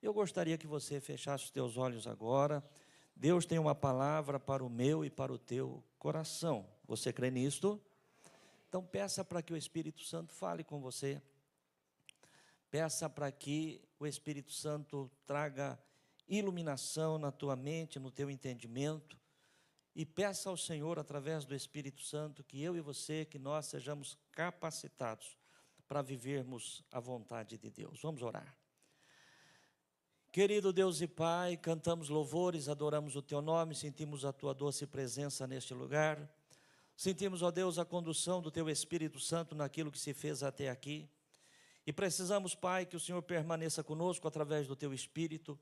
Eu gostaria que você fechasse os teus olhos agora. Deus tem uma palavra para o meu e para o teu coração. Você crê nisto? Então peça para que o Espírito Santo fale com você. Peça para que o Espírito Santo traga iluminação na tua mente, no teu entendimento. E peça ao Senhor, através do Espírito Santo, que eu e você, que nós sejamos capacitados para vivermos a vontade de Deus. Vamos orar. Querido Deus e Pai, cantamos louvores, adoramos o Teu nome, sentimos a Tua doce presença neste lugar. Sentimos, ó Deus, a condução do Teu Espírito Santo naquilo que se fez até aqui. E precisamos, Pai, que o Senhor permaneça conosco através do Teu Espírito.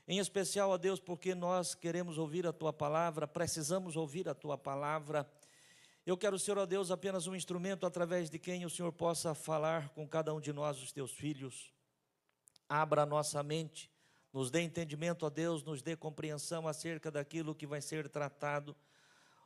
Em especial, ó Deus, porque nós queremos ouvir a Tua palavra, precisamos ouvir a Tua palavra. Eu quero ser, ó Deus, apenas um instrumento através de quem o Senhor possa falar com cada um de nós, os Teus filhos. Abra a nossa mente, nos dê entendimento, ó Deus, nos dê compreensão acerca daquilo que vai ser tratado.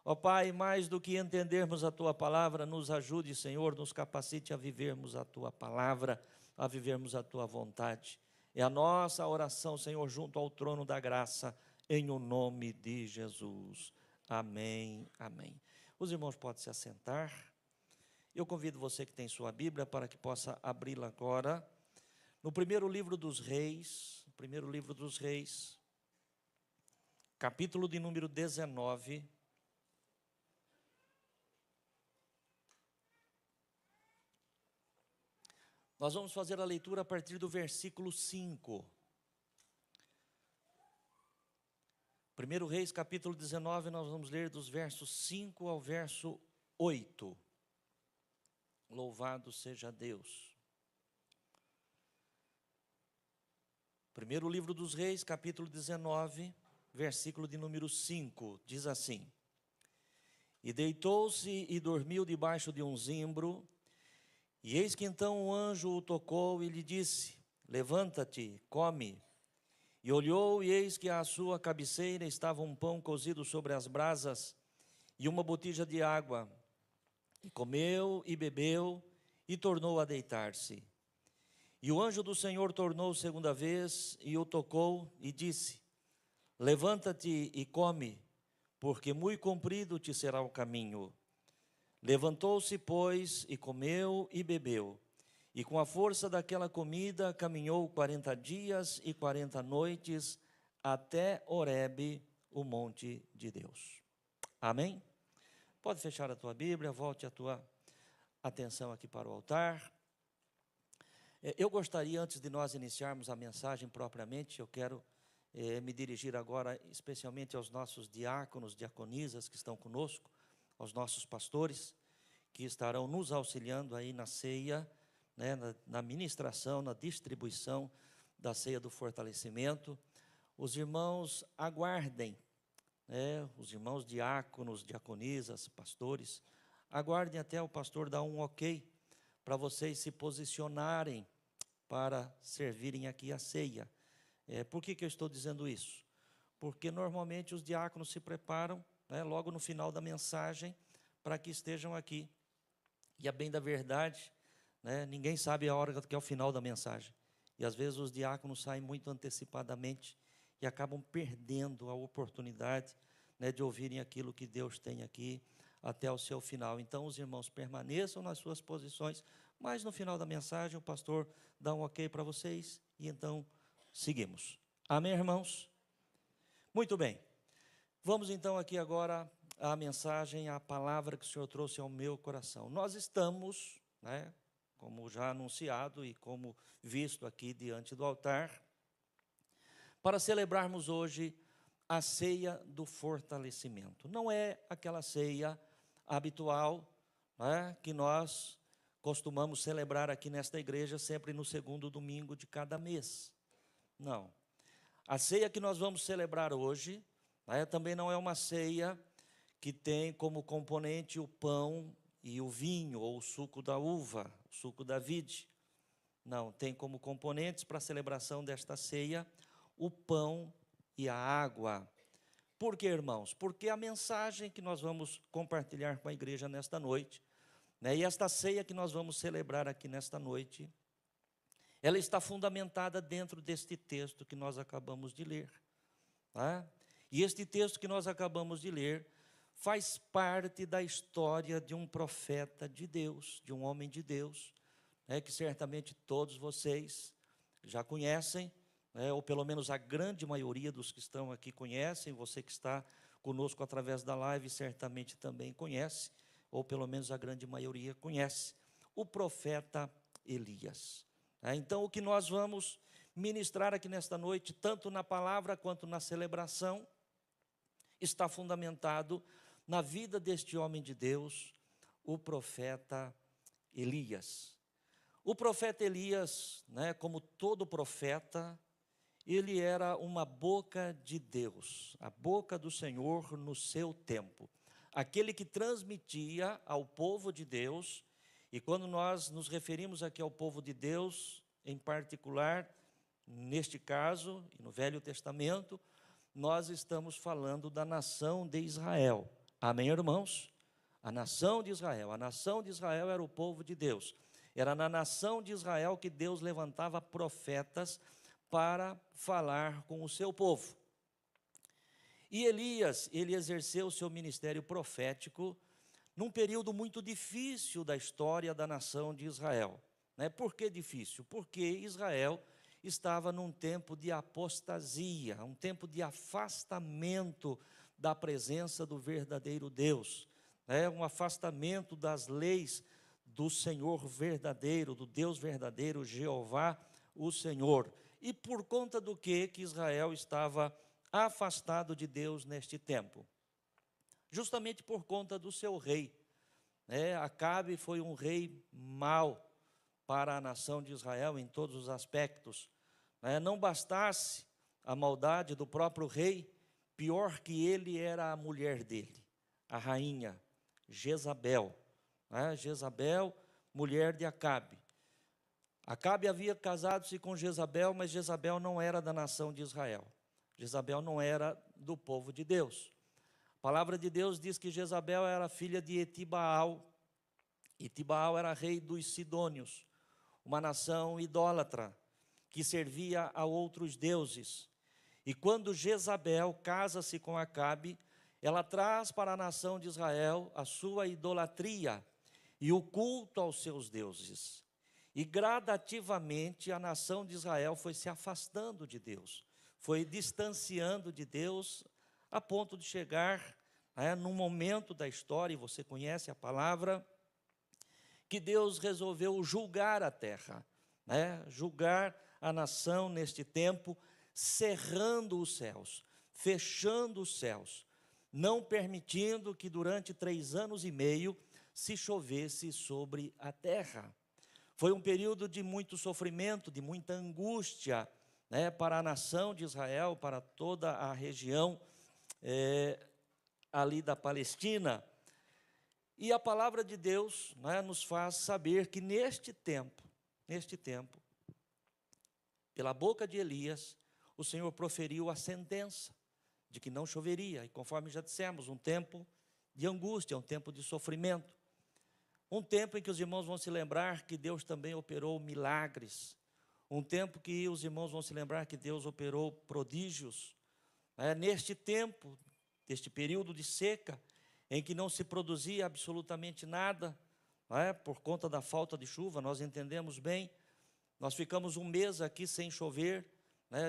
Ó Pai, mais do que entendermos a Tua palavra, nos ajude, Senhor, nos capacite a vivermos a Tua palavra, a vivermos a Tua vontade. É a nossa oração, Senhor, junto ao trono da graça, em o nome de Jesus. Amém, amém. Os irmãos podem se assentar. Eu convido você que tem sua Bíblia para que possa abri-la agora. No primeiro livro dos Reis, capítulo de número 19. Nós vamos fazer a leitura a partir do versículo 5. 1 Reis, capítulo 19, nós vamos ler dos versos 5 ao verso 8. Louvado seja Deus. Primeiro livro dos Reis, capítulo 19, versículo de número 5, diz assim: E deitou-se e dormiu debaixo de um zimbro, e eis que então um anjo o tocou e lhe disse: Levanta-te, come. E olhou, e eis que à sua cabeceira estava um pão cozido sobre as brasas e uma botija de água. E comeu e bebeu e tornou a deitar-se. E o anjo do Senhor tornou segunda vez e o tocou e disse: Levanta-te e come, porque muito comprido te será o caminho. Levantou-se, pois, e comeu e bebeu. E com a força daquela comida caminhou 40 dias e 40 noites até Horebe, o monte de Deus. Amém? Pode fechar a tua Bíblia, volte a tua atenção aqui para o altar. Eu gostaria, antes de nós iniciarmos a mensagem propriamente, eu quero me dirigir agora especialmente aos nossos diáconos, diaconisas que estão conosco, aos nossos pastores, que estarão nos auxiliando aí na ceia, né, na ministração, na distribuição da ceia do fortalecimento. Os irmãos aguardem, né, os irmãos diáconos, diaconisas, pastores, aguardem até o pastor dar um ok, para vocês se posicionarem para servirem aqui a ceia. Por que eu estou dizendo isso? Porque normalmente os diáconos se preparam, né, logo no final da mensagem, para que estejam aqui. E a bem da verdade, né, ninguém sabe a hora que é o final da mensagem. E às vezes os diáconos saem muito antecipadamente e acabam perdendo a oportunidade, né, de ouvirem aquilo que Deus tem aqui até o seu final. Então os irmãos permaneçam nas suas posições, mas no final da mensagem o pastor dá um ok para vocês e então seguimos. Amém, irmãos? Muito bem. Vamos então aqui agora à mensagem, à palavra que o Senhor trouxe ao meu coração. Nós estamos, né, como já anunciado e como visto aqui diante do altar, para celebrarmos hoje a ceia do fortalecimento. Não é aquela ceia habitual, né, que nós costumamos celebrar aqui nesta igreja sempre no segundo domingo de cada mês. Não. A ceia que nós vamos celebrar hoje, né, também não é uma ceia que tem como componente o pão e o vinho, ou o suco da uva, o suco da vide. Não, tem como componentes para a celebração desta ceia o pão e a água. Por quê, irmãos? Porque a mensagem que nós vamos compartilhar com a igreja nesta noite, né, e esta ceia que nós vamos celebrar aqui nesta noite, ela está fundamentada dentro deste texto que nós acabamos de ler. Tá? E este texto que nós acabamos de ler faz parte da história de um profeta de Deus, de um homem de Deus, que certamente todos vocês já conhecem, ou pelo menos a grande maioria dos que estão aqui conhecem, você que está conosco através da live certamente também conhece, ou pelo menos a grande maioria conhece, o profeta Elias. Então, o que nós vamos ministrar aqui nesta noite, tanto na palavra quanto na celebração, está fundamentado na vida deste homem de Deus, o profeta Elias. O profeta Elias, como todo profeta, ele era uma boca de Deus, a boca do Senhor no seu tempo. Aquele que transmitia ao povo de Deus, e quando nós nos referimos aqui ao povo de Deus, em particular, neste caso, e no Velho Testamento, nós estamos falando da nação de Israel. Amém, irmãos? A nação de Israel. A nação de Israel era o povo de Deus. Era na nação de Israel que Deus levantava profetas para falar com o seu povo. E Elias, ele exerceu o seu ministério profético num período muito difícil da história da nação de Israel. Por que difícil? Porque Israel estava num tempo de apostasia, um tempo de afastamento da presença do verdadeiro Deus, um afastamento das leis do Senhor verdadeiro, do Deus verdadeiro, Jeová, o Senhor. E por conta do que Israel estava afastado de Deus neste tempo? Justamente por conta do seu rei. Acabe foi um rei mau para a nação de Israel em todos os aspectos. Não bastasse a maldade do próprio rei, pior que ele era a mulher dele, a rainha Jezabel. Jezabel, mulher de Acabe. Acabe havia casado-se com Jezabel, mas Jezabel não era da nação de Israel. Jezabel não era do povo de Deus. A palavra de Deus diz que Jezabel era filha de Etibaal. Etibaal era rei dos Sidônios, uma nação idólatra, que servia a outros deuses. E quando Jezabel casa-se com Acabe, ela traz para a nação de Israel a sua idolatria e o culto aos seus deuses. E gradativamente a nação de Israel foi se afastando de Deus, foi distanciando de Deus, a ponto de chegar num momento da história, e você conhece a palavra, que Deus resolveu julgar a terra, julgar a nação neste tempo, cerrando os céus, fechando os céus, não permitindo que durante 3 anos e meio se chovesse sobre a terra. Foi um período de muito sofrimento, de muita angústia, para a nação de Israel, para toda a região ali da Palestina. E a palavra de Deus nos faz saber que neste tempo, pela boca de Elias, o Senhor proferiu a sentença de que não choveria. E conforme já dissemos, um tempo de angústia, um tempo de sofrimento. Um tempo em que os irmãos vão se lembrar que Deus também operou milagres. Um tempo que os irmãos vão se lembrar que Deus operou prodígios. Neste tempo, deste período de seca, em que não se produzia absolutamente nada, por conta da falta de chuva, nós entendemos bem. Nós ficamos 1 mês aqui sem chover,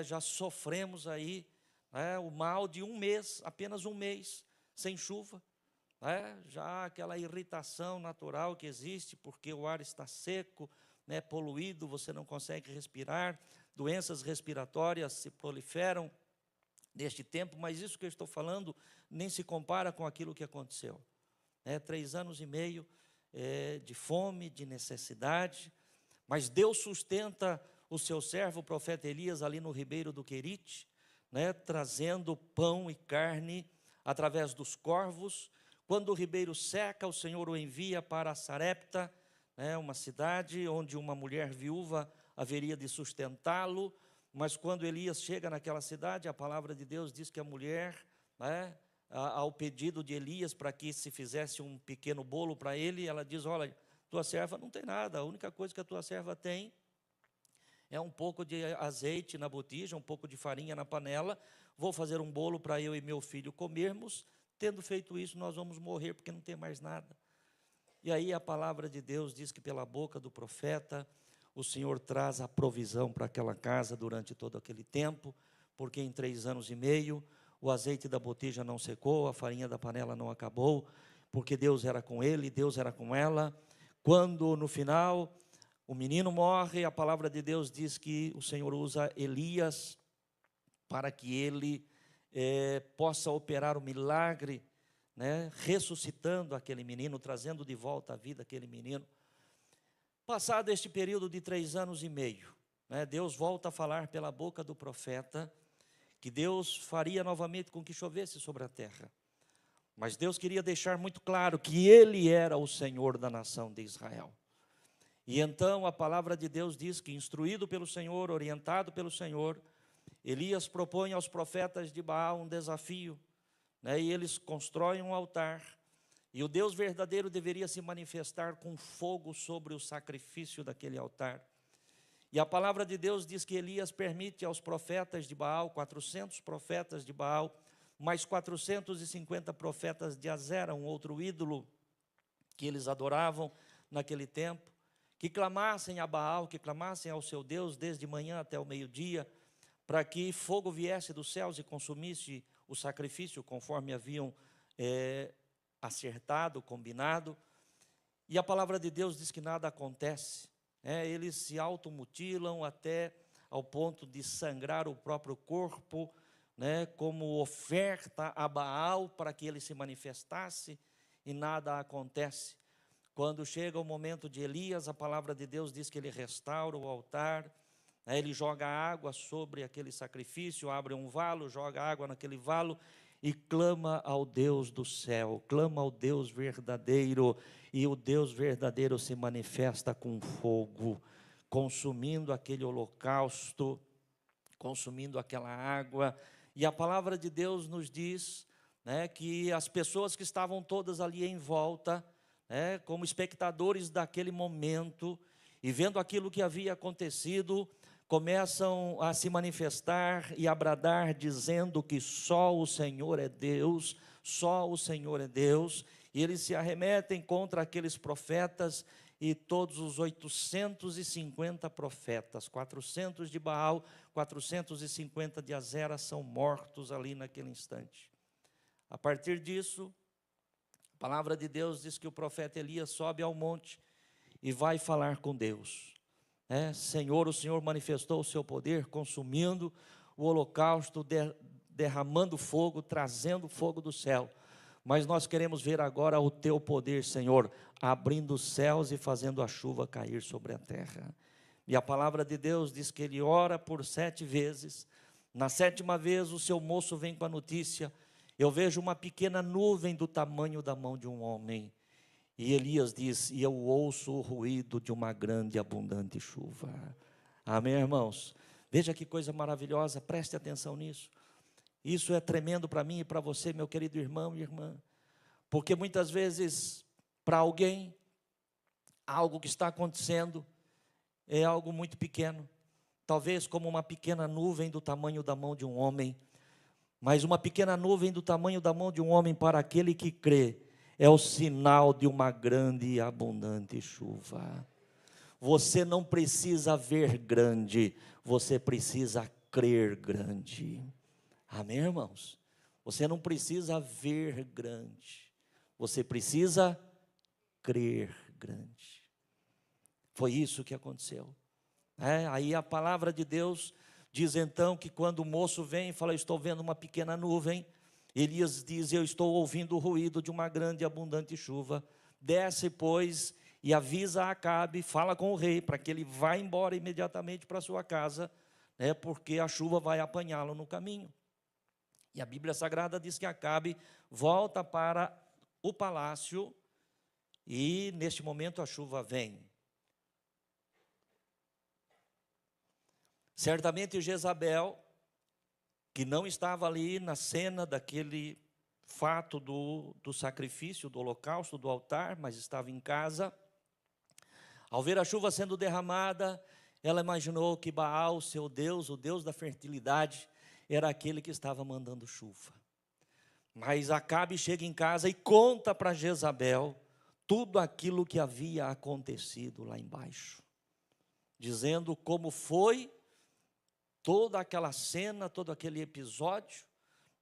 já sofremos aí o mal de 1 mês, apenas 1 mês, sem chuva. Já aquela irritação natural que existe, porque o ar está seco, poluído, você não consegue respirar, doenças respiratórias se proliferam neste tempo, mas isso que eu estou falando nem se compara com aquilo que aconteceu. 3 anos e meio de fome, de necessidade, mas Deus sustenta o seu servo, o profeta Elias, ali no ribeiro do Querite, trazendo pão e carne através dos corvos. Quando o ribeiro seca, o Senhor o envia para Sarepta, uma cidade onde uma mulher viúva haveria de sustentá-lo, mas quando Elias chega naquela cidade, a palavra de Deus diz que a mulher, ao pedido de Elias para que se fizesse um pequeno bolo para ele, ela diz: olha, tua serva não tem nada, a única coisa que a tua serva tem É um pouco de azeite na botija, um pouco de farinha na panela. Vou fazer um bolo para eu e meu filho comermos. Tendo feito isso, nós vamos morrer, porque não tem mais nada. E aí a palavra de Deus diz que pela boca do profeta, o Senhor traz a provisão para aquela casa durante todo aquele tempo, porque em 3 anos e meio, o azeite da botija não secou, a farinha da panela não acabou, porque Deus era com ele, Deus era com ela. Quando, no final, o menino morre, a palavra de Deus diz que o Senhor usa Elias para que ele possa operar o milagre, né, ressuscitando aquele menino, trazendo de volta à vida aquele menino. Passado este período de 3 anos e meio, né, Deus volta a falar pela boca do profeta que Deus faria novamente com que chovesse sobre a terra. Mas Deus queria deixar muito claro que Ele era o Senhor da nação de Israel. E então a palavra de Deus diz que, instruído pelo Senhor, orientado pelo Senhor, Elias propõe aos profetas de Baal um desafio, né, e eles constroem um altar, e o Deus verdadeiro deveria se manifestar com fogo sobre o sacrifício daquele altar. E a palavra de Deus diz que Elias permite aos profetas de Baal, 400 profetas de Baal, mais 450 profetas de Azera, um outro ídolo que eles adoravam naquele tempo, que clamassem a Baal, que clamassem ao seu Deus desde manhã até o meio-dia, para que fogo viesse dos céus e consumisse o sacrifício, conforme haviam acertado, combinado. E a palavra de Deus diz que nada acontece. Eles se automutilam até ao ponto de sangrar o próprio corpo, né, como oferta a Baal para que ele se manifestasse, e nada acontece. Quando chega o momento de Elias, a palavra de Deus diz que ele restaura o altar, né, ele joga água sobre aquele sacrifício, abre um valo, joga água naquele valo e clama ao Deus do céu, clama ao Deus verdadeiro, e o Deus verdadeiro se manifesta com fogo, consumindo aquele holocausto, consumindo aquela água. E a palavra de Deus nos diz, né, que as pessoas que estavam todas ali em volta, né, como espectadores daquele momento, e vendo aquilo que havia acontecido, começam a se manifestar e a bradar, dizendo que só o Senhor é Deus, só o Senhor é Deus. E eles se arremetem contra aqueles profetas, e todos os 850 profetas, 400 de Baal, 450 de Azera, são mortos ali naquele instante. A partir disso, a palavra de Deus diz que o profeta Elias sobe ao monte e vai falar com Deus. Senhor, o Senhor manifestou o seu poder, consumindo o holocausto, derramando fogo, trazendo fogo do céu. Mas nós queremos ver agora o teu poder, Senhor, abrindo os céus e fazendo a chuva cair sobre a terra. E a palavra de Deus diz que ele ora por 7 vezes. Na 7ª vez o seu moço vem com a notícia: eu vejo uma pequena nuvem do tamanho da mão de um homem. E Elias diz: e eu ouço o ruído de uma grande e abundante chuva. Amém, irmãos? Veja que coisa maravilhosa, preste atenção nisso. Isso é tremendo para mim e para você, meu querido irmão e irmã. Porque muitas vezes, para alguém, algo que está acontecendo é algo muito pequeno. Talvez como uma pequena nuvem do tamanho da mão de um homem. Mas uma pequena nuvem do tamanho da mão de um homem, para aquele que crê, é o sinal de uma grande e abundante chuva. Você não precisa ver grande, você precisa crer grande. Amém, irmãos? Você não precisa ver grande, você precisa crer grande. Foi isso que aconteceu. Aí a palavra de Deus diz então que quando o moço vem e fala: estou vendo uma pequena nuvem, Elias diz: eu estou ouvindo o ruído de uma grande e abundante chuva. Desce, pois, e avisa a Acabe, fala com o rei, para que ele vá embora imediatamente para sua casa, porque a chuva vai apanhá-lo no caminho. E a Bíblia Sagrada diz que Acabe volta para o palácio, e neste momento a chuva vem. Certamente Jezabel, que não estava ali na cena daquele fato do sacrifício, do holocausto, do altar, mas estava em casa, ao ver a chuva sendo derramada, ela imaginou que Baal, seu Deus, o Deus da fertilidade, era aquele que estava mandando chuva. Mas Acabe chega em casa e conta para Jezabel tudo aquilo que havia acontecido lá embaixo, dizendo como foi toda aquela cena, todo aquele episódio,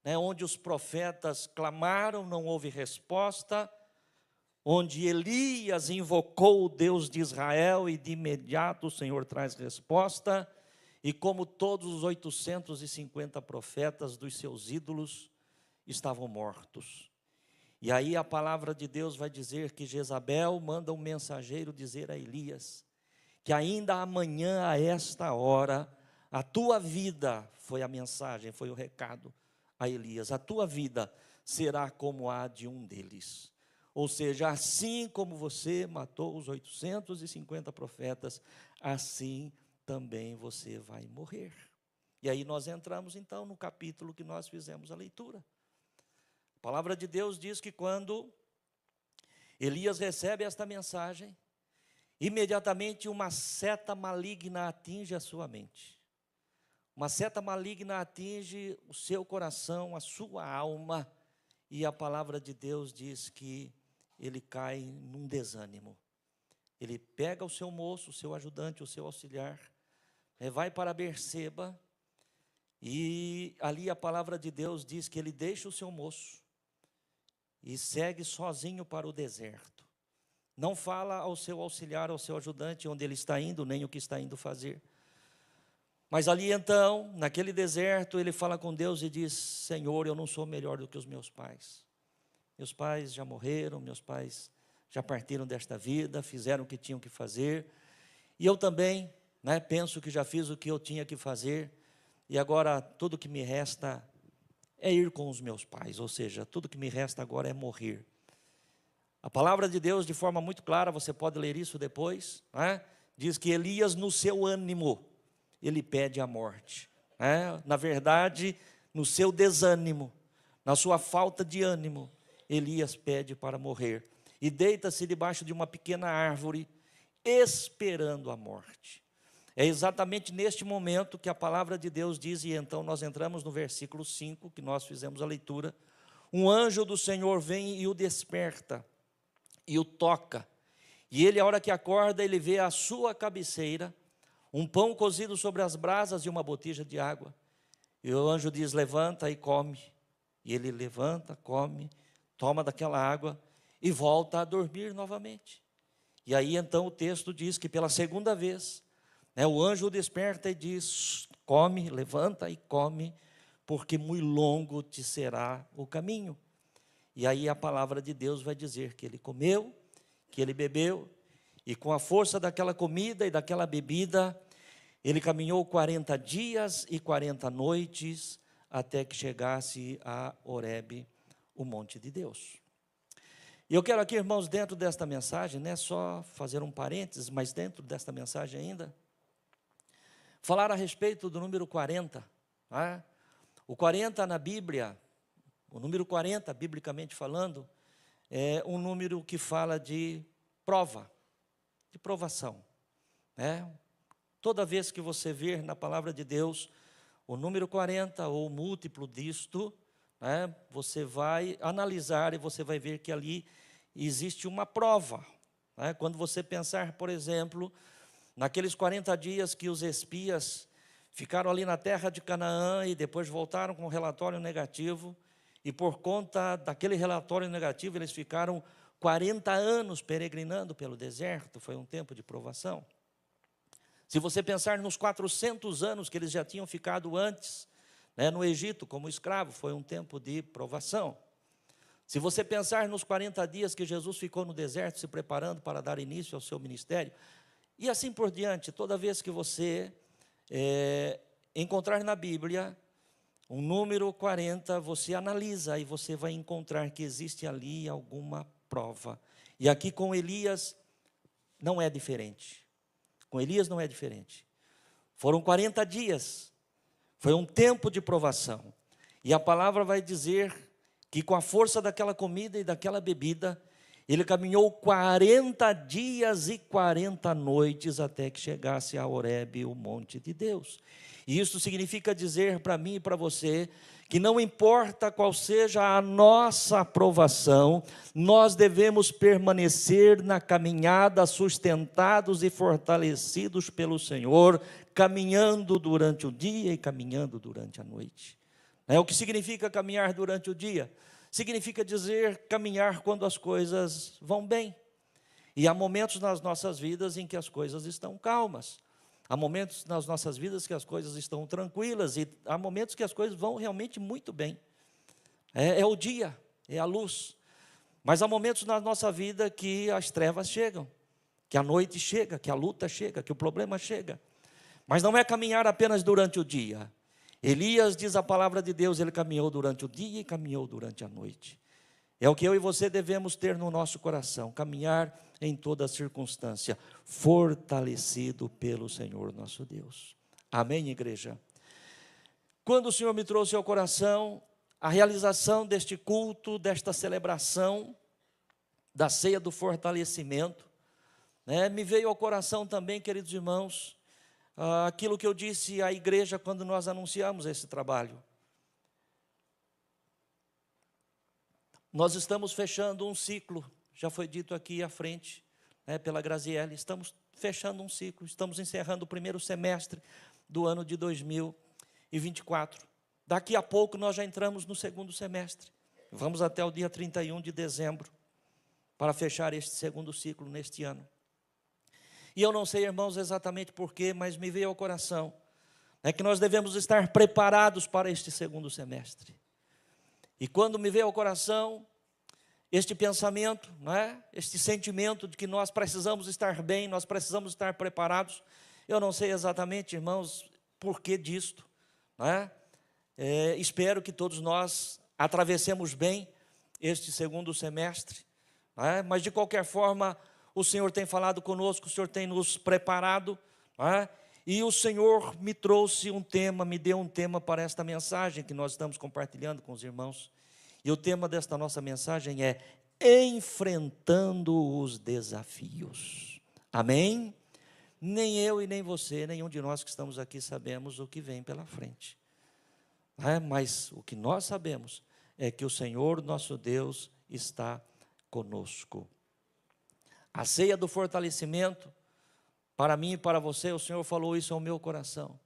né, onde os profetas clamaram, não houve resposta, onde Elias invocou o Deus de Israel e de imediato o Senhor traz resposta, e como todos os 850 profetas dos seus ídolos estavam mortos. E aí a palavra de Deus vai dizer que Jezabel manda um mensageiro dizer a Elias, que ainda amanhã a esta hora, a tua vida, foi a mensagem, foi o recado a Elias, a tua vida será como a de um deles. Ou seja, assim como você matou os 850 profetas, assim também você vai morrer. E aí nós entramos então no capítulo que nós fizemos a leitura. A palavra de Deus diz que quando Elias recebe esta mensagem, imediatamente uma seta maligna atinge a sua mente. Uma seta maligna atinge o seu coração, a sua alma, e a palavra de Deus diz que ele cai num desânimo. Ele pega o seu moço, o seu ajudante, o seu auxiliar, vai para Berseba, e ali a palavra de Deus diz que ele deixa o seu moço e segue sozinho para o deserto. Não fala ao seu auxiliar, ao seu ajudante, onde ele está indo, nem o que está indo fazer. Mas ali então, naquele deserto, ele fala com Deus e diz: Senhor, eu não sou melhor do que os meus pais. Meus pais já morreram, meus pais já partiram desta vida, fizeram o que tinham que fazer. E eu também, penso que já fiz o que eu tinha que fazer. E agora tudo que me resta é ir com os meus pais. Ou seja, tudo que me resta agora é morrer. A palavra de Deus, de forma muito clara, você pode ler isso depois, diz que Elias, no seu ânimo, ele pede a morte. Na verdade, no seu desânimo, na sua falta de ânimo, Elias pede para morrer. E deita-se debaixo de uma pequena árvore, esperando a morte. É exatamente neste momento que a palavra de Deus diz, e então nós entramos no versículo 5, que nós fizemos a leitura. Um anjo do Senhor vem e o desperta, e o toca. E ele, a hora que acorda, ele vê à sua cabeceira um pão cozido sobre as brasas e uma botija de água. E o anjo diz: levanta e come. E ele levanta, come, toma daquela água e volta a dormir novamente. E aí então o texto diz que pela segunda vez, o anjo o desperta e diz: come, levanta e come, porque muito longo te será o caminho. E aí a palavra de Deus vai dizer que ele comeu, que ele bebeu, e com a força daquela comida e daquela bebida, ele caminhou 40 dias e 40 noites, até que chegasse a Horebe, o monte de Deus. E eu quero aqui, irmãos, dentro desta mensagem, só fazer um parênteses, mas dentro desta mensagem ainda, falar a respeito do número 40. O 40 na Bíblia, o número 40, biblicamente falando, é um número que fala de prova, de provação. Toda vez que você ver na palavra de Deus o número 40 ou múltiplo disto, você vai analisar e você vai ver que ali existe uma prova. Quando você pensar, por exemplo, naqueles 40 dias que os espias ficaram ali na terra de Canaã e depois voltaram com um relatório negativo, e por conta daquele relatório negativo, eles ficaram 40 anos peregrinando pelo deserto, foi um tempo de provação. Se você pensar nos 400 anos que eles já tinham ficado antes, no Egito como escravo, foi um tempo de provação. Se você pensar nos 40 dias que Jesus ficou no deserto se preparando para dar início ao seu ministério, e assim por diante, toda vez que você encontrar na Bíblia um número 40, você analisa e você vai encontrar que existe ali alguma prova. E aqui com Elias não é diferente. Com Elias não é diferente. Foram 40 dias, foi um tempo de provação. E a palavra vai dizer que com a força daquela comida e daquela bebida, Ele caminhou 40 dias e 40 noites até que chegasse a Horebe, o monte de Deus. E isso significa dizer para mim e para você que não importa qual seja a nossa aprovação, nós devemos permanecer na caminhada, sustentados e fortalecidos pelo Senhor, caminhando durante o dia e caminhando durante a noite. O que significa caminhar durante o dia? Significa dizer caminhar quando as coisas vão bem. E há momentos nas nossas vidas em que as coisas estão calmas. Há momentos nas nossas vidas que as coisas estão tranquilas. E há momentos que as coisas vão realmente muito bem. É o dia, é a luz. Mas há momentos na nossa vida que as trevas chegam, que a noite chega, que a luta chega, que o problema chega. Mas não é caminhar apenas durante o dia. Elias, diz a palavra de Deus, ele caminhou durante o dia e caminhou durante a noite. É o que eu e você devemos ter no nosso coração, caminhar em toda circunstância, fortalecido pelo Senhor nosso Deus. Amém, igreja? Quando o Senhor me trouxe ao coração a realização deste culto, desta celebração, da ceia do fortalecimento, me veio ao coração também, queridos irmãos, aquilo que eu disse à igreja quando nós anunciamos esse trabalho. Nós estamos fechando um ciclo, já foi dito aqui à frente, pela Graziele, estamos fechando um ciclo, estamos encerrando o primeiro semestre do ano de 2024. Daqui a pouco nós já entramos no segundo semestre, vamos até o dia 31 de dezembro, para fechar este segundo ciclo neste ano. E eu não sei, irmãos, exatamente porquê, mas me veio ao coração, que nós devemos estar preparados para este segundo semestre. E quando me veio ao coração este pensamento, este sentimento de que nós precisamos estar bem, nós precisamos estar preparados, eu não sei exatamente, irmãos, porquê disto. Espero que todos nós atravessemos bem este segundo semestre, mas de qualquer forma, o Senhor tem falado conosco, o Senhor tem nos preparado, e o Senhor me trouxe um tema, me deu um tema para esta mensagem que nós estamos compartilhando com os irmãos. E o tema desta nossa mensagem é enfrentando os desafios. Amém? Nem eu e nem você, nenhum de nós que estamos aqui sabemos o que vem pela frente. Mas o que nós sabemos é que o Senhor nosso Deus está conosco. A ceia do fortalecimento, para mim e para você, o Senhor falou isso ao meu coração,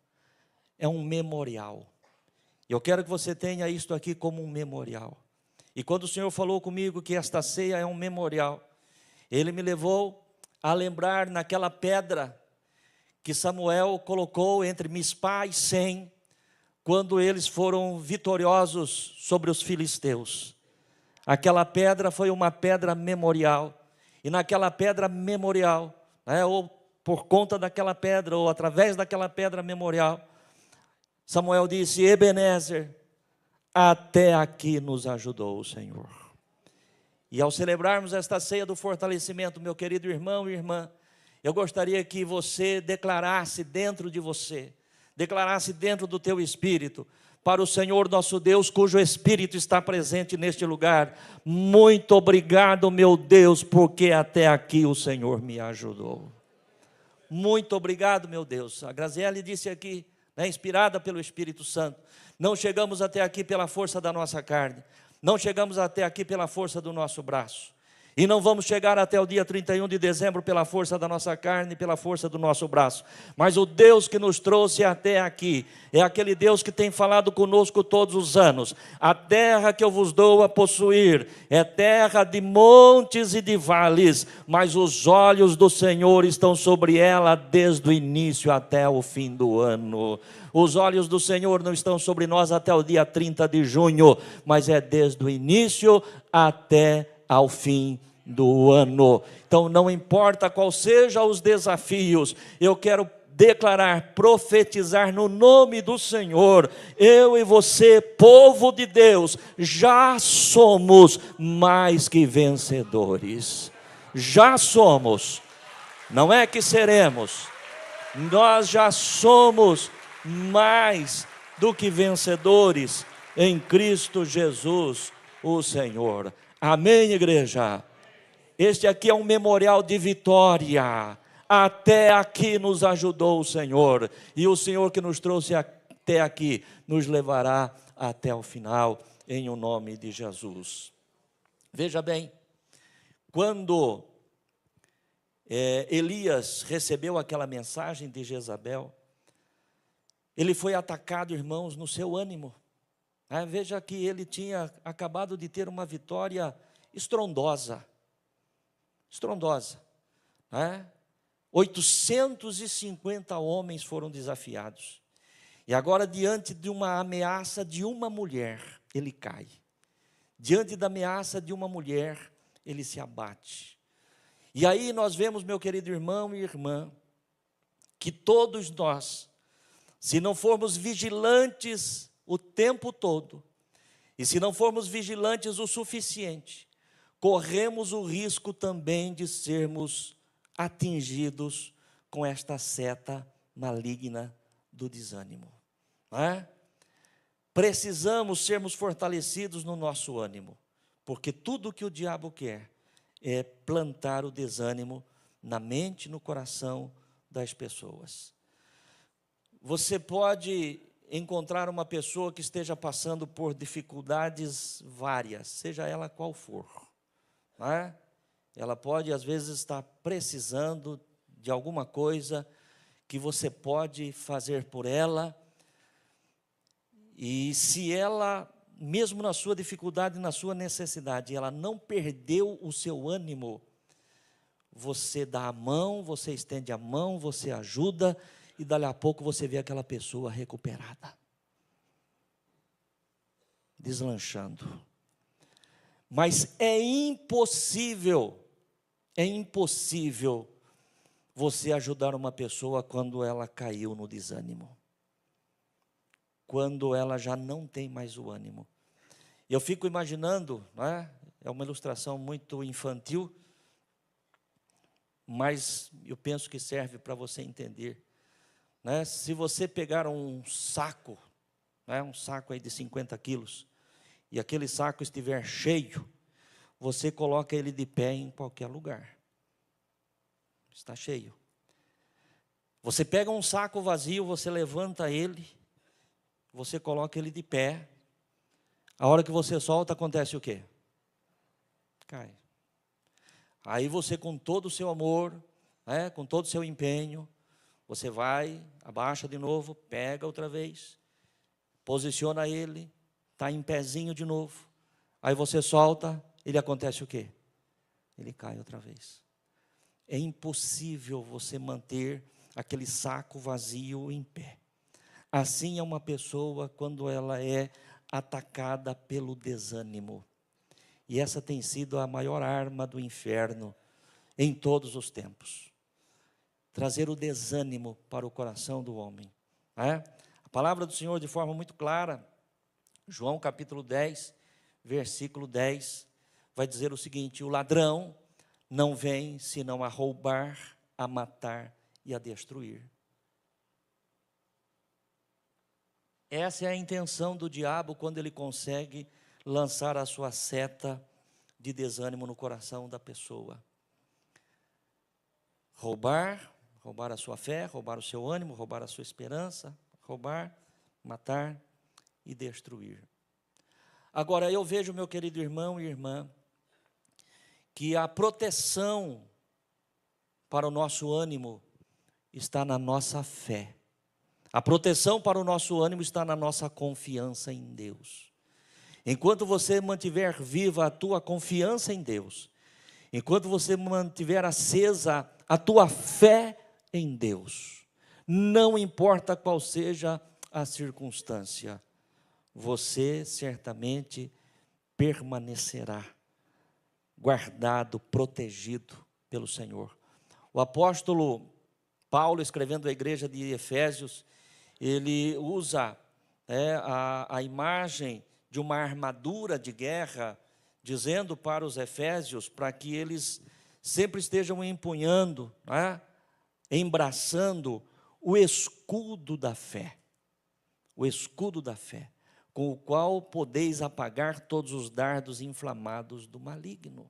é um memorial. Eu quero que você tenha isto aqui como um memorial. E quando o Senhor falou comigo que esta ceia é um memorial, Ele me levou a lembrar naquela pedra que Samuel colocou entre Mispá e Sem, quando eles foram vitoriosos sobre os filisteus. Aquela pedra foi uma pedra memorial. E naquela pedra memorial, ou por conta daquela pedra, ou através daquela pedra memorial, Samuel disse: Ebenezer, até aqui nos ajudou o Senhor. E ao celebrarmos esta ceia do fortalecimento, meu querido irmão e irmã, eu gostaria que você declarasse dentro de você, declarasse dentro do teu espírito, para o Senhor nosso Deus, cujo Espírito está presente neste lugar: muito obrigado, meu Deus, porque até aqui o Senhor me ajudou. Muito obrigado, meu Deus. A Graziele disse aqui, inspirada pelo Espírito Santo, não chegamos até aqui pela força da nossa carne, não chegamos até aqui pela força do nosso braço, e não vamos chegar até o dia 31 de dezembro pela força da nossa carne, pela força do nosso braço. Mas o Deus que nos trouxe até aqui é aquele Deus que tem falado conosco todos os anos. A terra que eu vos dou a possuir é terra de montes e de vales, mas os olhos do Senhor estão sobre ela desde o início até o fim do ano. Os olhos do Senhor não estão sobre nós até o dia 30 de junho, mas é desde o início até ao fim do ano. Então não importa qual sejam os desafios, eu quero declarar, profetizar no nome do Senhor, eu e você, povo de Deus, já somos mais que vencedores. Já somos, não é que seremos, nós já somos mais do que vencedores em Cristo Jesus, o Senhor. Amém, igreja? Este aqui é um memorial de vitória. Até aqui nos ajudou o Senhor. E o Senhor que nos trouxe até aqui, nos levará até o final, em o nome de Jesus. Veja bem, quando Elias recebeu aquela mensagem de Jezabel, ele foi atacado, irmãos, no seu ânimo. Veja que ele tinha acabado de ter uma vitória estrondosa. 850 homens foram desafiados. E agora, diante de uma ameaça de uma mulher, ele cai. Diante da ameaça de uma mulher, ele se abate. E aí nós vemos, meu querido irmão e irmã, que todos nós, se não formos vigilantes o tempo todo, e se não formos vigilantes o suficiente, corremos o risco também de sermos atingidos com esta seta maligna do desânimo. Não é? Precisamos sermos fortalecidos no nosso ânimo, porque tudo que o diabo quer é plantar o desânimo na mente e no coração das pessoas. Você pode encontrar uma pessoa que esteja passando por dificuldades várias, seja ela qual for. Não é? Ela pode, às vezes, estar precisando de alguma coisa que você pode fazer por ela. E se ela, mesmo na sua dificuldade, na sua necessidade, ela não perdeu o seu ânimo, você dá a mão, você estende a mão, você ajuda, e dali a pouco você vê aquela pessoa recuperada, deslanchando. Mas é impossível você ajudar uma pessoa quando ela caiu no desânimo, quando ela já não tem mais o ânimo. Eu fico imaginando, não é? É uma ilustração muito infantil, mas eu penso que serve para você entender. Né? Se você pegar um saco, né? Um saco aí de 50 quilos, e aquele saco estiver cheio, você coloca ele de pé em qualquer lugar. Está cheio. Você pega um saco vazio, você levanta ele, você coloca ele de pé. A hora que você solta, acontece o quê? Cai. Aí você, com todo o seu amor, né, com todo o seu empenho, você vai, abaixa de novo, pega outra vez, posiciona ele, está em pezinho de novo. Aí você solta, ele acontece o quê? Ele cai outra vez. É impossível você manter aquele saco vazio em pé. Assim é uma pessoa quando ela é atacada pelo desânimo. E essa tem sido a maior arma do inferno em todos os tempos. Trazer o desânimo para o coração do homem. A palavra do Senhor, de forma muito clara, João capítulo 10, versículo 10, vai dizer o seguinte: o ladrão não vem senão a roubar, a matar e a destruir. Essa é a intenção do diabo quando ele consegue lançar a sua seta de desânimo no coração da pessoa. Roubar a sua fé, roubar o seu ânimo, roubar a sua esperança, roubar, matar e destruir. Agora, eu vejo, meu querido irmão e irmã, que a proteção para o nosso ânimo está na nossa fé. A proteção para o nosso ânimo está na nossa confiança em Deus. Enquanto você mantiver viva a tua confiança em Deus, enquanto você mantiver acesa a tua fé em Deus, não importa qual seja a circunstância, você certamente permanecerá guardado, protegido pelo Senhor. O apóstolo Paulo, escrevendo à igreja de Efésios, ele usa a imagem de uma armadura de guerra, dizendo para os efésios, para que eles sempre estejam empunhando, embraçando o escudo da fé. O escudo da fé, com o qual podeis apagar todos os dardos inflamados do maligno.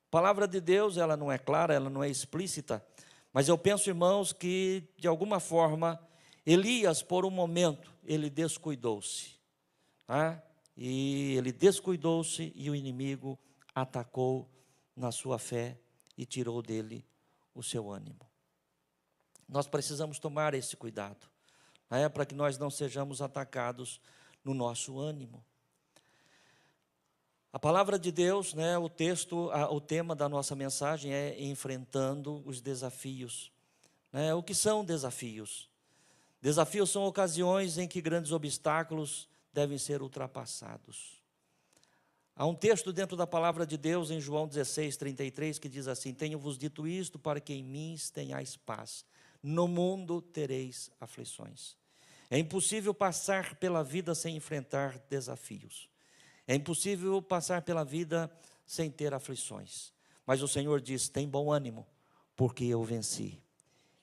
A palavra de Deus, ela não é clara, ela não é explícita, mas eu penso, irmãos, que de alguma forma, Elias, por um momento, ele descuidou-se. Tá? E ele descuidou-se e o inimigo atacou na sua fé e tirou dele o seu ânimo. Nós precisamos tomar esse cuidado, né, para que nós não sejamos atacados no nosso ânimo. A palavra de Deus, né, o tema da nossa mensagem é enfrentando os desafios. Né? O que são desafios? Desafios são ocasiões em que grandes obstáculos devem ser ultrapassados. Há um texto dentro da palavra de Deus, em João 16:33, que diz assim: tenho-vos dito isto para que em mim tenhais paz. No mundo tereis aflições. É impossível passar pela vida sem enfrentar desafios. É impossível passar pela vida sem ter aflições. Mas o Senhor diz: tem bom ânimo, porque eu venci.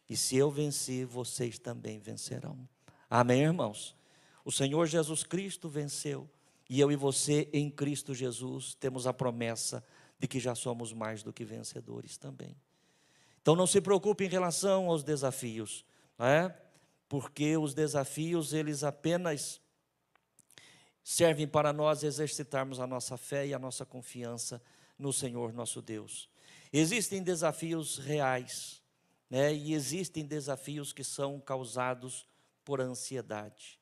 E se eu venci, vocês também vencerão. Amém, irmãos? O Senhor Jesus Cristo venceu. E eu e você, em Cristo Jesus, temos a promessa de que já somos mais do que vencedores também. Então não se preocupe em relação aos desafios, não é? Porque os desafios, eles apenas servem para nós exercitarmos a nossa fé e a nossa confiança no Senhor nosso Deus. Existem desafios reais, né? E existem desafios que são causados por ansiedade.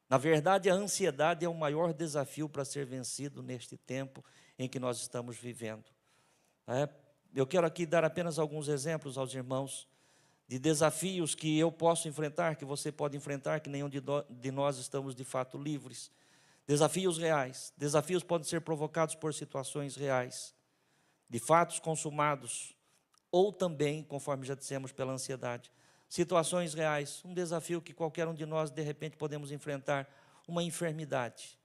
Na verdade, a ansiedade é o maior desafio para ser vencido neste tempo em que nós estamos vivendo. Eu quero aqui dar apenas alguns exemplos aos irmãos de desafios que eu posso enfrentar, que você pode enfrentar, que nenhum de nós estamos de fato livres. Desafios reais. Desafios podem ser provocados por situações reais, de fatos consumados, ou também, conforme já dissemos, pela ansiedade. Situações reais, um desafio que qualquer um de nós, de repente, podemos enfrentar, uma enfermidade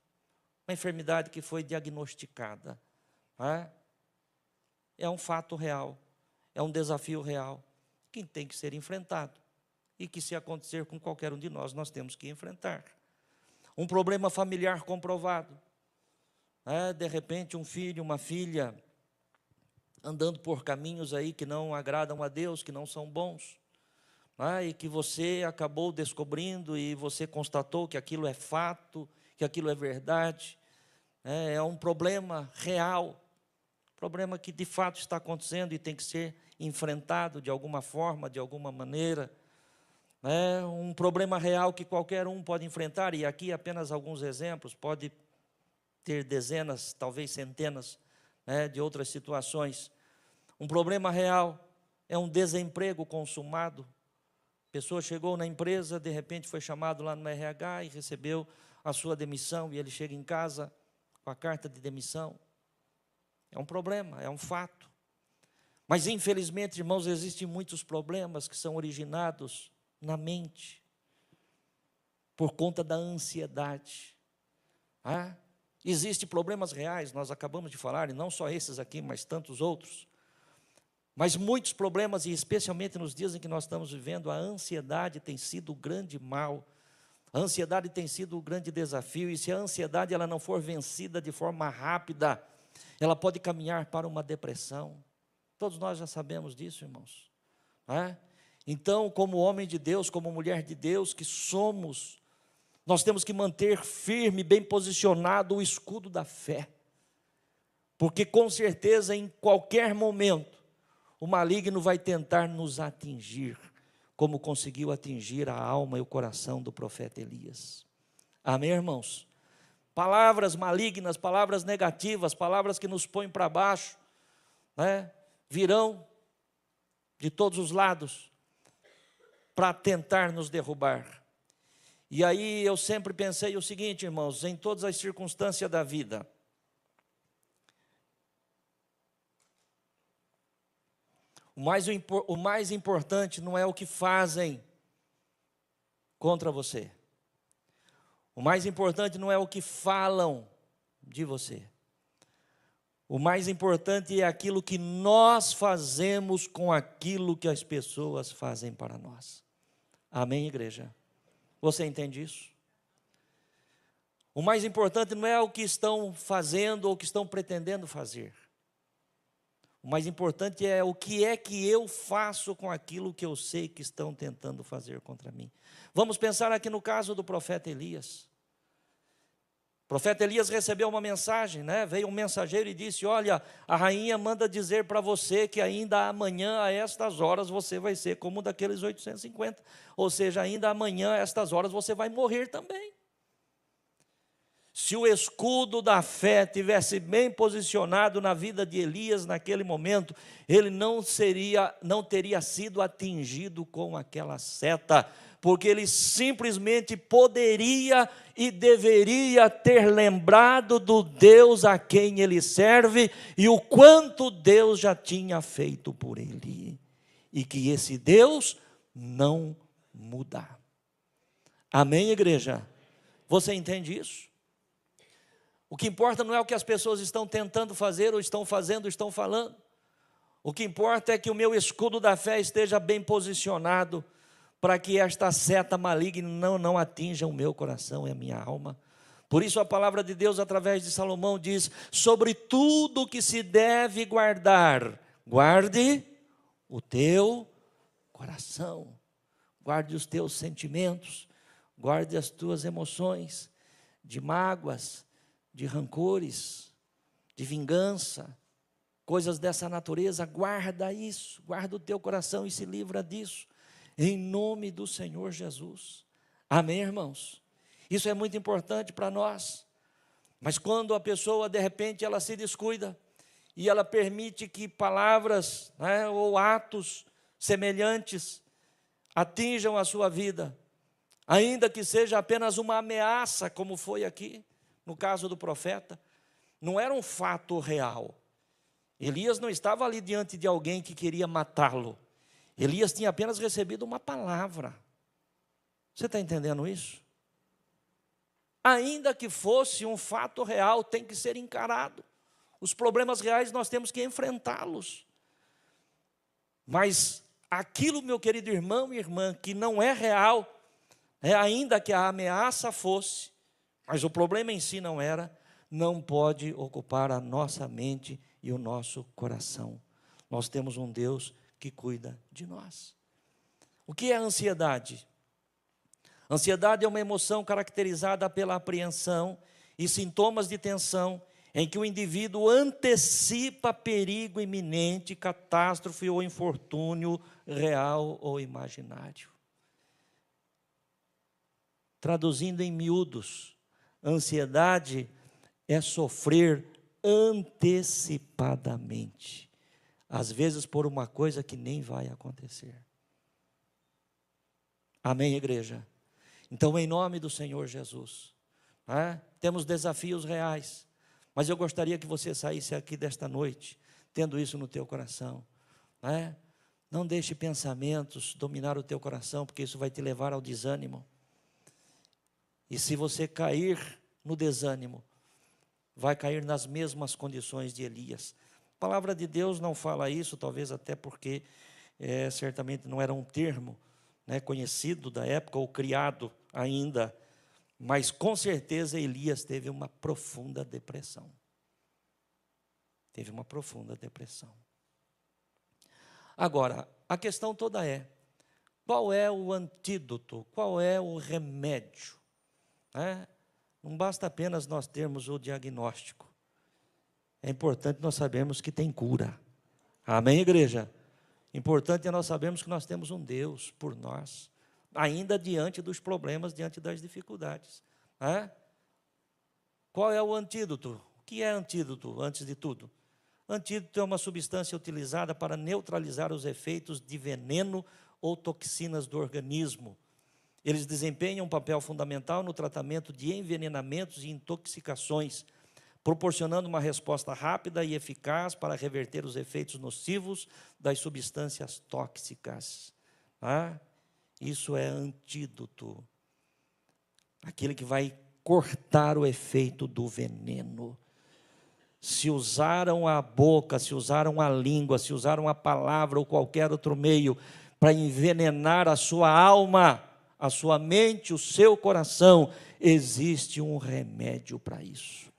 que foi diagnosticada. É um fato real, é um desafio real, que tem que ser enfrentado, e que se acontecer com qualquer um de nós, nós temos que enfrentar. Um problema familiar comprovado, de repente um filho, uma filha, andando por caminhos aí que não agradam a Deus, que não são bons, e que você acabou descobrindo e você constatou que aquilo é fato, que aquilo é verdade, é um problema real, problema que de fato está acontecendo e tem que ser enfrentado de alguma forma, de alguma maneira. Um problema real que qualquer um pode enfrentar, e aqui apenas alguns exemplos, pode ter dezenas, talvez centenas, de outras situações. Um problema real é um desemprego consumado. A pessoa chegou na empresa, de repente foi chamado lá no RH e recebeu a sua demissão, e ele chega em casa com a carta de demissão. É um problema, é um fato. Mas infelizmente, irmãos, existem muitos problemas que são originados na mente, por conta da ansiedade. Existem problemas reais, nós acabamos de falar, e não só esses aqui, mas tantos outros. Mas muitos problemas, e especialmente nos dias em que nós estamos vivendo, a ansiedade tem sido o grande mal, a ansiedade tem sido o grande desafio, e se a ansiedade ela não for vencida de forma rápida, ela pode caminhar para uma depressão. Todos nós já sabemos disso, irmãos. Então, como homem de Deus, como mulher de Deus que somos, nós temos que manter firme, bem posicionado o escudo da fé. Porque com certeza, em qualquer momento, o maligno vai tentar nos atingir, como conseguiu atingir a alma e o coração do profeta Elias. Amém, irmãos? Palavras malignas, palavras negativas, palavras que nos põem para baixo, virão de todos os lados para tentar nos derrubar. E aí eu sempre pensei o seguinte, irmãos, em todas as circunstâncias da vida, o mais importante não é o que fazem contra você. O mais importante não é o que falam de você. O mais importante é aquilo que nós fazemos com aquilo que as pessoas fazem para nós. Amém, igreja? Você entende isso? O mais importante não é o que estão fazendo ou o que estão pretendendo fazer. O mais importante é o que é que eu faço com aquilo que eu sei que estão tentando fazer contra mim. Vamos pensar aqui no caso do profeta Elias. O profeta Elias recebeu uma mensagem, né? Veio um mensageiro e disse: olha, a rainha manda dizer para você que ainda amanhã, a estas horas, você vai ser como daqueles 850. Ou seja, ainda amanhã, a estas horas, você vai morrer também. Se o escudo da fé tivesse bem posicionado na vida de Elias naquele momento, ele não teria sido atingido com aquela seta, porque ele simplesmente poderia e deveria ter lembrado do Deus a quem ele serve e o quanto Deus já tinha feito por ele, e que esse Deus não muda. Amém, igreja? Você entende isso? O que importa não é o que as pessoas estão tentando fazer, ou estão fazendo, ou estão falando. O que importa é que o meu escudo da fé esteja bem posicionado, para que esta seta maligna não atinja o meu coração e a minha alma. Por isso a palavra de Deus, através de Salomão, diz: sobre tudo que se deve guardar, guarde o teu coração, guarde os teus sentimentos, guarde as tuas emoções de mágoas, de rancores, de vingança, coisas dessa natureza. Guarda isso, guarda o teu coração e se livra disso, em nome do Senhor Jesus. Amém, irmãos? Isso é muito importante para nós. Mas quando a pessoa, de repente, ela se descuida e ela permite que palavras, né, ou atos semelhantes atinjam a sua vida, ainda que seja apenas uma ameaça, como foi aqui no caso do profeta, não era um fato real. Elias não estava ali diante de alguém que queria matá-lo. Elias tinha apenas recebido uma palavra. Você está entendendo isso? Ainda que fosse um fato real, tem que ser encarado. Os problemas reais nós temos que enfrentá-los. Mas aquilo, meu querido irmão e irmã, que não é real, ainda que a ameaça fosse, mas o problema em si não era, não pode ocupar a nossa mente e o nosso coração. Nós temos um Deus que cuida de nós. O que é a ansiedade? Ansiedade é uma emoção caracterizada pela apreensão e sintomas de tensão, em que o indivíduo antecipa perigo iminente, catástrofe ou infortúnio real ou imaginário. Traduzindo em miúdos, ansiedade é sofrer antecipadamente, às vezes por uma coisa que nem vai acontecer. Amém, igreja? Então, em nome do Senhor Jesus, temos desafios reais, mas eu gostaria que você saísse aqui desta noite, tendo isso no teu coração. Não deixe pensamentos dominar o teu coração, porque isso vai te levar ao desânimo. E se você cair no desânimo, vai cair nas mesmas condições de Elias. A palavra de Deus não fala isso, talvez até porque certamente não era um termo conhecido da época ou criado ainda, mas com certeza Elias teve uma profunda depressão. Teve uma profunda depressão. Agora, a questão toda é: qual é o antídoto, qual é o remédio? Não basta apenas nós termos o diagnóstico, é importante nós sabermos que tem cura. Amém, igreja? Importante é nós sabermos que nós temos um Deus por nós, ainda diante dos problemas, diante das dificuldades. Qual é o antídoto? O que é antídoto, antes de tudo? Antídoto é uma substância utilizada para neutralizar os efeitos de veneno ou toxinas do organismo. Eles desempenham um papel fundamental no tratamento de envenenamentos e intoxicações, proporcionando uma resposta rápida e eficaz para reverter os efeitos nocivos das substâncias tóxicas. Isso é antídoto, aquele que vai cortar o efeito do veneno. Se usaram a boca, se usaram a língua, se usaram a palavra ou qualquer outro meio para envenenar a sua alma, a sua mente, o seu coração, existe um remédio para isso.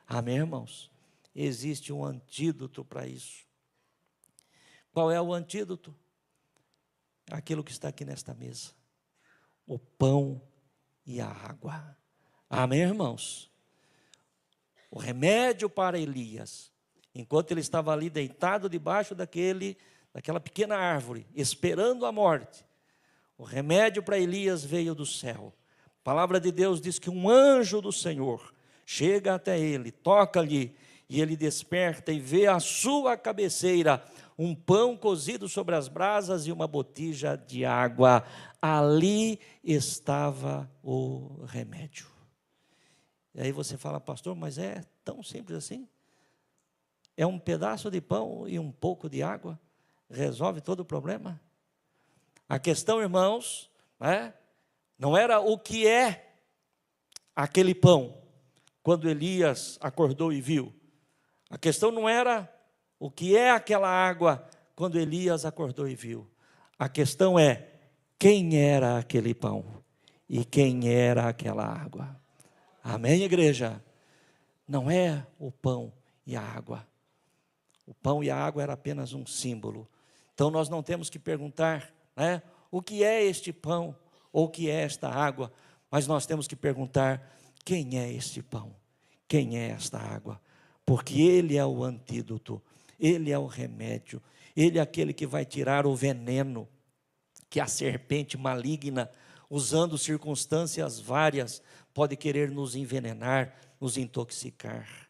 Amém, irmãos? Existe um antídoto para isso. Qual é o antídoto? Aquilo que está aqui nesta mesa: o pão e a água. Amém, irmãos? O remédio para Elias, enquanto ele estava ali deitado debaixo daquela pequena árvore, esperando a morte, o remédio para Elias veio do céu. A palavra de Deus diz que um anjo do Senhor chega até ele, toca-lhe, e ele desperta e vê à sua cabeceira um pão cozido sobre as brasas e uma botija de água. Ali estava o remédio. E aí você fala: pastor, mas é tão simples assim? É um pedaço de pão e um pouco de água? Resolve todo o problema? A questão, irmãos, não era o que é aquele pão, quando Elias acordou e viu. A questão não era o que é aquela água, quando Elias acordou e viu. A questão é: quem era aquele pão e quem era aquela água? Amém, igreja? Não é o pão e a água. O pão e a água era apenas um símbolo. Então nós não temos que perguntar, o que é este pão ou o que é esta água, mas nós temos que perguntar: quem é este pão? Quem é esta água? Porque Ele é o antídoto, Ele é o remédio, Ele é aquele que vai tirar o veneno que a serpente maligna, usando circunstâncias várias, pode querer nos envenenar, nos intoxicar.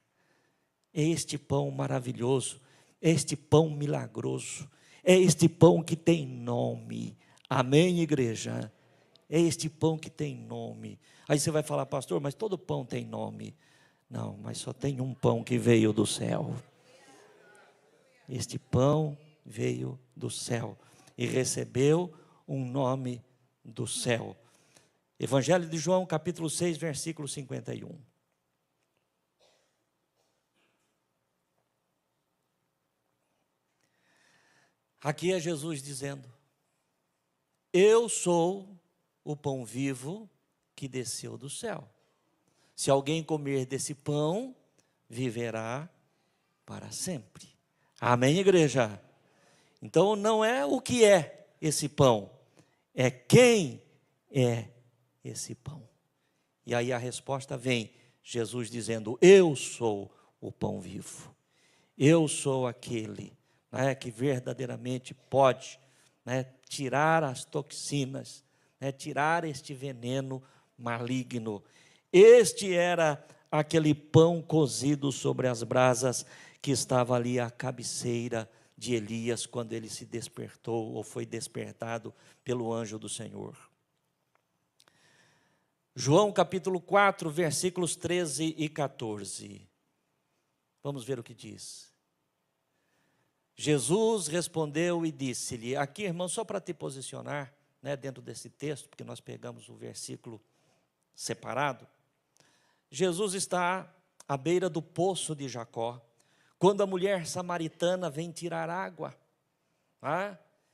É este pão maravilhoso, é este pão milagroso, é este pão que tem nome. Amém, igreja? É este pão que tem nome. Aí você vai falar: pastor, mas todo pão tem nome. Não, mas só tem um pão que veio do céu. Este pão veio do céu e recebeu um nome do céu. Evangelho de João, capítulo 6, versículo 51. Aqui é Jesus dizendo: eu sou o pão vivo que desceu do céu. Se alguém comer desse pão, viverá para sempre. Amém, igreja? Então não é o que é esse pão, é quem é esse pão. E aí a resposta vem, Jesus dizendo: eu sou o pão vivo. Eu sou aquele que verdadeiramente pode tirar as toxinas, tirar este veneno maligno. Este era aquele pão cozido sobre as brasas que estava ali à cabeceira de Elias, quando ele se despertou ou foi despertado pelo anjo do Senhor. João capítulo 4, versículos 13 e 14. Vamos ver o que diz. Jesus respondeu e disse-lhe, aqui, irmão, só para te posicionar dentro desse texto, porque nós pegamos o versículo separado. Jesus está à beira do poço de Jacó, quando a mulher samaritana vem tirar água,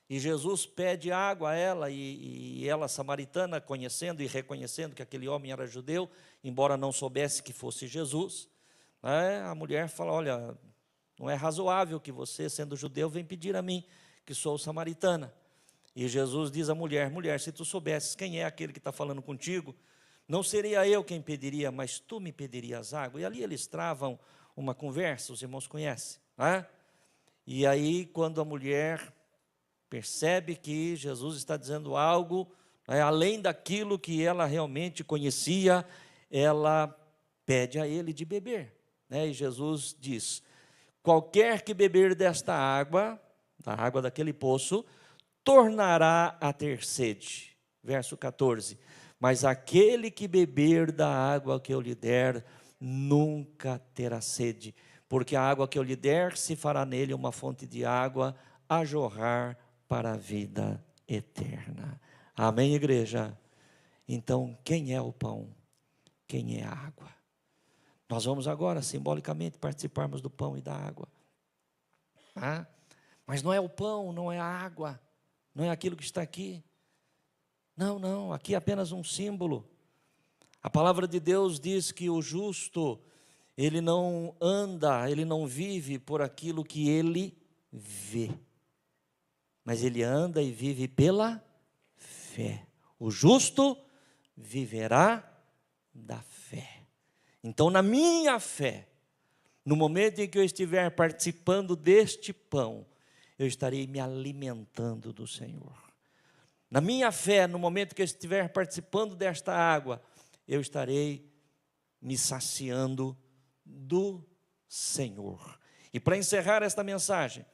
e Jesus pede água a ela, e ela, samaritana, conhecendo e reconhecendo que aquele homem era judeu, embora não soubesse que fosse Jesus, a mulher fala: olha, não é razoável que você, sendo judeu, venha pedir a mim, que sou samaritana. E Jesus diz à mulher: mulher, se tu soubesses quem é aquele que está falando contigo, não seria eu quem pediria, mas tu me pedirias água. E ali eles travam uma conversa, os irmãos conhecem. E aí, quando a mulher percebe que Jesus está dizendo algo além daquilo que ela realmente conhecia, ela pede a ele de beber. E Jesus diz: qualquer que beber desta água, da água daquele poço, tornará a ter sede. Verso 14. Mas aquele que beber da água que eu lhe der, nunca terá sede, porque a água que eu lhe der se fará nele uma fonte de água a jorrar para a vida eterna. Amém, igreja? Então, quem é o pão? Quem é a água? Nós vamos agora, simbolicamente, participarmos do pão e da água. Mas não é o pão, não é a água, não é aquilo que está aqui. Não, aqui é apenas um símbolo. A palavra de Deus diz que o justo, ele não anda, ele não vive por aquilo que ele vê. mas ele anda e vive pela fé. O justo viverá da fé. Então, na minha fé, no momento em que eu estiver participando deste pão, eu estarei me alimentando do Senhor. Na minha fé, no momento que eu estiver participando desta água, eu estarei me saciando do Senhor. E para encerrar esta mensagem,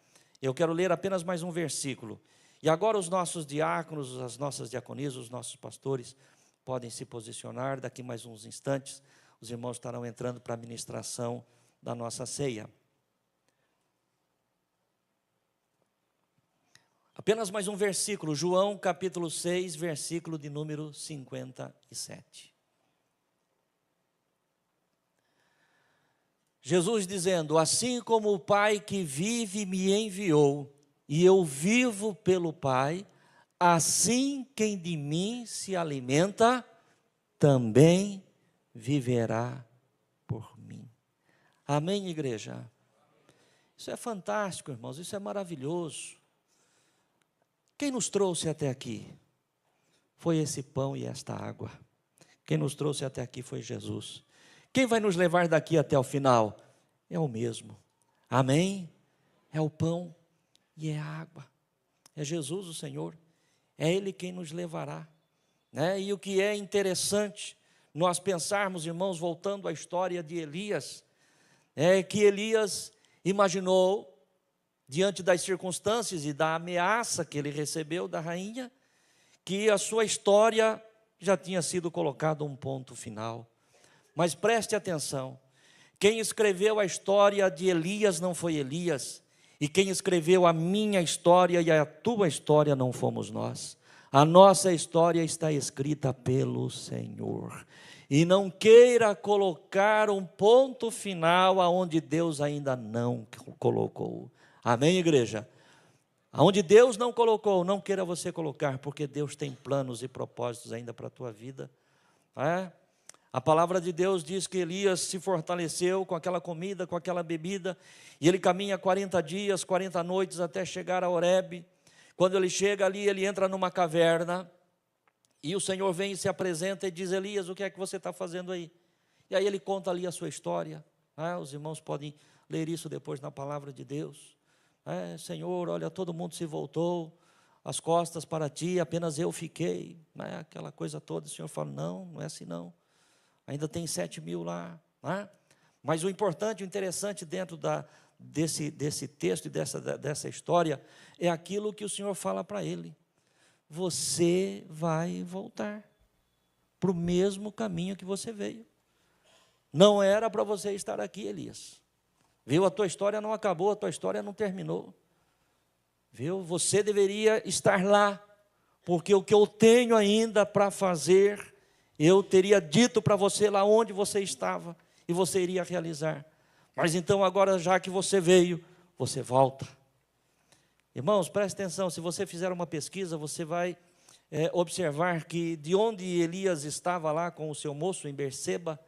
eu quero ler apenas mais um versículo. E agora os nossos diáconos, as nossas diaconisas, os nossos pastores podem se posicionar. Daqui mais uns instantes, os irmãos estarão entrando para a ministração da nossa ceia. Apenas mais um versículo, João capítulo 6, versículo de número 57. Jesus dizendo: assim como o Pai que vive me enviou, e eu vivo pelo Pai, assim quem de mim se alimenta, também viverá por mim. Amém, igreja? Isso é fantástico, irmãos, isso é maravilhoso. Quem nos trouxe até aqui foi esse pão e esta água. Quem nos trouxe até aqui foi Jesus. Quem vai nos levar daqui até o final? É o mesmo. Amém? É o pão e é a água. É Jesus o Senhor. É Ele quem nos levará. E o que é interessante, nós pensarmos, irmãos, voltando à história de Elias, é que Elias imaginou, diante das circunstâncias e da ameaça que ele recebeu da rainha, que a sua história já tinha sido colocado um ponto final. Mas preste atenção, quem escreveu a história de Elias não foi Elias, e quem escreveu a minha história e a tua história não fomos nós. A nossa história está escrita pelo Senhor. E não queira colocar um ponto final aonde Deus ainda não colocou. Amém, igreja? Aonde Deus não colocou, não queira você colocar, porque Deus tem planos e propósitos ainda para a tua vida. A palavra de Deus diz que Elias se fortaleceu com aquela comida, com aquela bebida, e ele caminha 40 dias, 40 noites até chegar a Horebe. Quando ele chega ali, ele entra numa caverna, e o Senhor vem e se apresenta e diz: Elias, o que é que você está fazendo aí? E aí ele conta ali a sua história. Os irmãos podem ler isso depois na palavra de Deus. Senhor, olha, todo mundo se voltou as costas para ti, apenas eu fiquei, aquela coisa toda. O Senhor fala: não é assim não, ainda tem 7.000 lá. Mas o importante, o interessante dentro desse texto e dessa história é aquilo que o Senhor fala para ele: você vai voltar para o mesmo caminho que você veio. Não era para você estar aqui, Elias. Viu, a tua história não acabou, a tua história não terminou. Viu, você deveria estar lá, porque o que eu tenho ainda para fazer, eu teria dito para você lá onde você estava, e você iria realizar. Mas então agora, já que você veio, você volta. Irmãos, preste atenção, se você fizer uma pesquisa, você vai observar que de onde Elias estava lá com o seu moço em Berseba,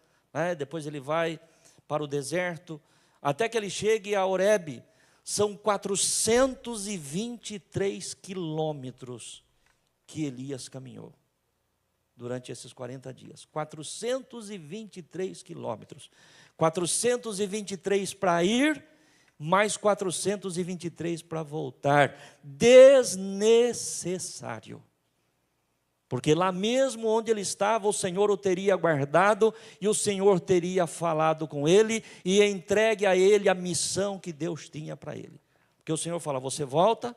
depois ele vai para o deserto, até que ele chegue a Horebe, são 423 quilômetros que Elias caminhou durante esses 40 dias. 423 quilômetros. 423 para ir, mais 423 para voltar. Desnecessário. Porque lá mesmo onde ele estava, o Senhor o teria guardado, e o Senhor teria falado com ele, e entregue a ele a missão que Deus tinha para ele. Porque o Senhor fala: você volta,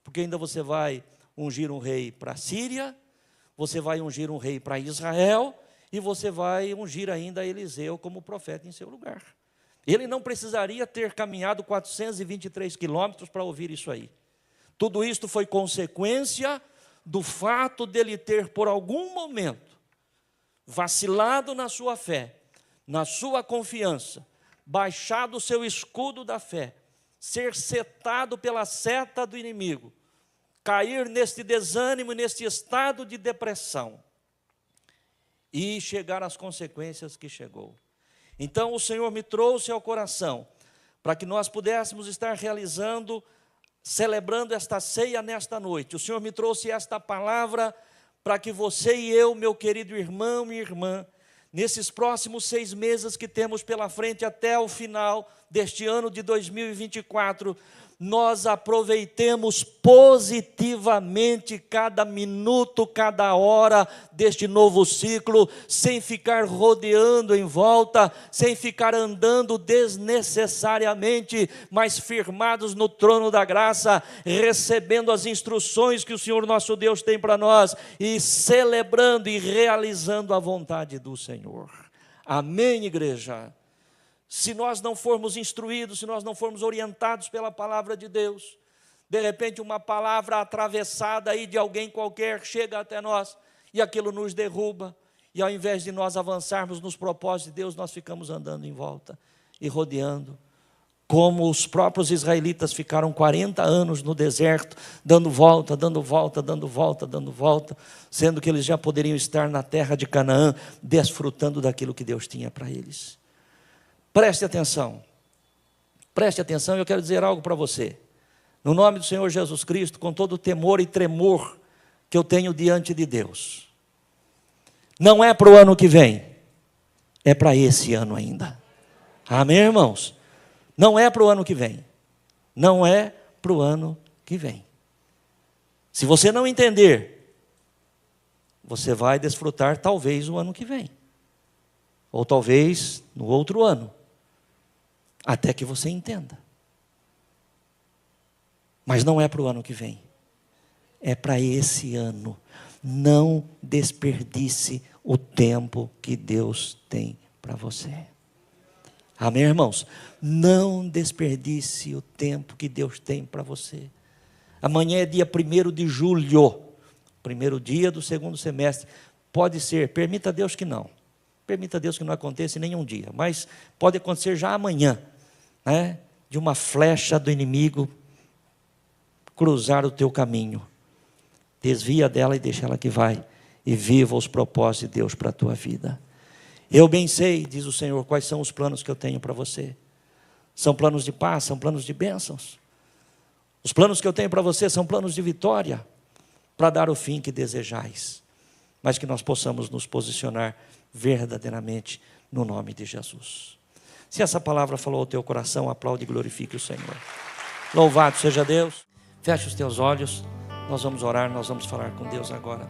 porque ainda você vai ungir um rei para a Síria, você vai ungir um rei para Israel, e você vai ungir ainda Eliseu como profeta em seu lugar. Ele não precisaria ter caminhado 423 quilômetros para ouvir isso aí. Tudo isto foi consequência do fato dele ter, por algum momento, vacilado na sua fé, na sua confiança, baixado o seu escudo da fé, ser setado pela seta do inimigo, cair neste desânimo, neste estado de depressão, e chegar às consequências que chegou. Então o Senhor me trouxe ao coração, para que nós pudéssemos estar realizando celebrando esta ceia nesta noite, o Senhor me trouxe esta palavra para que você e eu, meu querido irmão e irmã, nesses próximos 6 meses que temos pela frente até o final deste ano de 2024, nós aproveitemos positivamente cada minuto, cada hora deste novo ciclo, sem ficar rodeando em volta, sem ficar andando desnecessariamente, mas firmados no trono da graça, recebendo as instruções que o Senhor nosso Deus tem para nós e celebrando e realizando a vontade do Senhor. Amém, igreja? Se nós não formos instruídos, se nós não formos orientados pela palavra de Deus, de repente uma palavra atravessada aí de alguém qualquer chega até nós e aquilo nos derruba, e ao invés de nós avançarmos nos propósitos de Deus, nós ficamos andando em volta e rodeando, como os próprios israelitas ficaram 40 anos no deserto, dando volta, dando volta, dando volta, dando volta, sendo que eles já poderiam estar na terra de Canaã, desfrutando daquilo que Deus tinha para eles. Preste atenção, eu quero dizer algo para você, no nome do Senhor Jesus Cristo, com todo o temor e tremor que eu tenho diante de Deus. Não é para o ano que vem, é para esse ano ainda. Amém, irmãos? Não é para o ano que vem, não é para o ano que vem. Se você não entender, você vai desfrutar talvez o ano que vem, ou talvez no outro ano, até que você entenda. Mas não é para o ano que vem, é para esse ano. Não desperdice o tempo que Deus tem para você. Amém, irmãos? Não desperdice o tempo que Deus tem para você. Amanhã é dia 1º de julho, primeiro dia do segundo semestre. Pode ser, permita a Deus que não. Permita a Deus que não aconteça em nenhum dia, mas pode acontecer já amanhã, né? De uma flecha do inimigo cruzar o teu caminho. Desvia dela e deixa ela que vai, e viva os propósitos de Deus para a tua vida. Eu bem sei, diz o Senhor, quais são os planos que eu tenho para você. São planos de paz, são planos de bênçãos. Os planos que eu tenho para você são planos de vitória, para dar o fim que desejais, mas que nós possamos nos posicionar verdadeiramente no nome de Jesus. Se essa palavra falou ao teu coração, aplaude e glorifique o Senhor. Louvado seja Deus. Feche os teus olhos, nós vamos orar, nós vamos falar com Deus agora.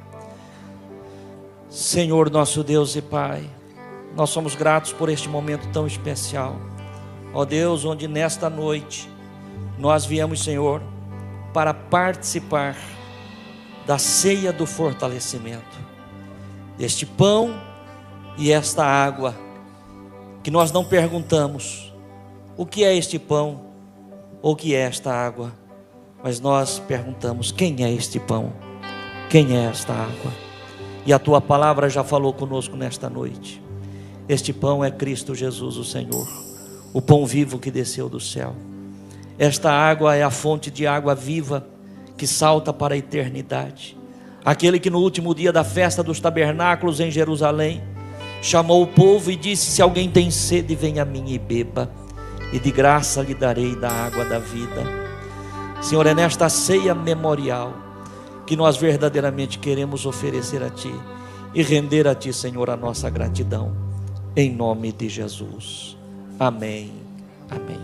Senhor nosso Deus e Pai, nós somos gratos por este momento tão especial, ó Deus, onde nesta noite nós viemos, Senhor, para participar da ceia do fortalecimento, deste pão e esta água, que nós não perguntamos o que é este pão ou o que é esta água, mas nós perguntamos: quem é este pão? Quem é esta água? E a tua palavra já falou conosco nesta noite. Este pão é Cristo Jesus, o Senhor, o pão vivo que desceu do céu. Esta água é a fonte de água viva que salta para a eternidade. Aquele que no último dia da festa dos tabernáculos em Jerusalém chamou o povo e disse: se alguém tem sede, venha a mim e beba, e de graça lhe darei da água da vida. Senhor, é nesta ceia memorial que nós verdadeiramente queremos oferecer a Ti e render a Ti, Senhor, a nossa gratidão, em nome de Jesus. Amém. Amém.